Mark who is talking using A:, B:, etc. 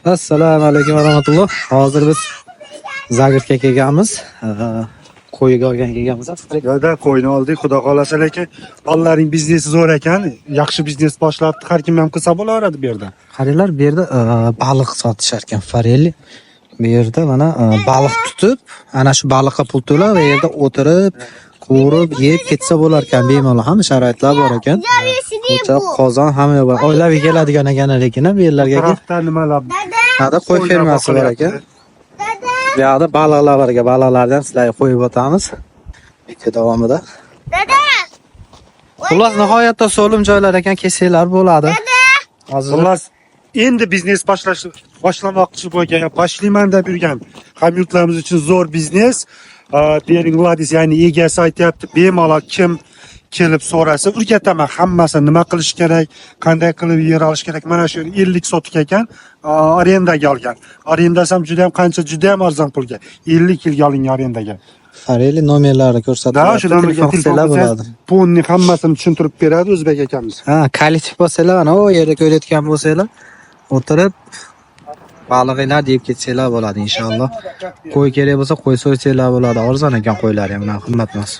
A: Assalomu alaykum va rahmatulloh. Hozir biz Zagirga kelganmiz. Qo'yiga olgan kelganmiz.
B: Yo'da qo'yni oldik, xudo xolasa, lekin bolalarning biznesi zo'r ekan. Yaxshi biznes boshlabdi, har kim ham qilsa bo'laveradi bu yerda.
A: Qaranglar, bu yerda baliq sotishar ekan, forelli. Bu yerda mana baliq tutib, ana shu baliqqa pul to'lab, bu yerda o'tirib, ko'rib, yeb ketsa bo'lar ekan, bemalol ham sharoitlar bor ekan. O'choq, qozon hamma bor. Oilaviy keladigan ekan lekin bu yerlarga.
B: Tarafda nimalar?
A: Hada qo'y fermasi bor ekan. Bu yerda baliqlar bor ekan. Baliqlardan sizlarga qo'yib o'tamiz. Video davomida. Xullas, nihoyatda so'lim joylar ekan, kelsanglar bo'ladi.
B: Xullas, endi biznes boshlamoqchi bo'lgan, boshlayman deb yurgan hamyurtlarimiz uchun zo'r biznes. Bering Vladis, ya'ni egasi aytyapti, bemalol kim kelib so'rasa o'rgataman hammasini, nima qilish kerak, qanday qilib yer olish kerak. Mana shu 50 sotik ekan, arendaga olgan. Arendasi ham juda ham arzon pulga. 50 yilga olingan arendaga.
A: Fareli nomerlari ko'rsatiladi.
B: Shularga telefon bo'ladi. Pulni hammasini tushuntirib beradi o'zbek akamiz.
A: Kolektiv bo'lsalar, ana u yerda ko'rayotgan bo'lsalar, o'tirib baliqlar deb ketsanglar bo'ladi inshaalloh. Qo'y kerak bo'lsa qo'y so'ysanglar bo'ladi. Arzon ekan qo'ylar ham, qimmat emas.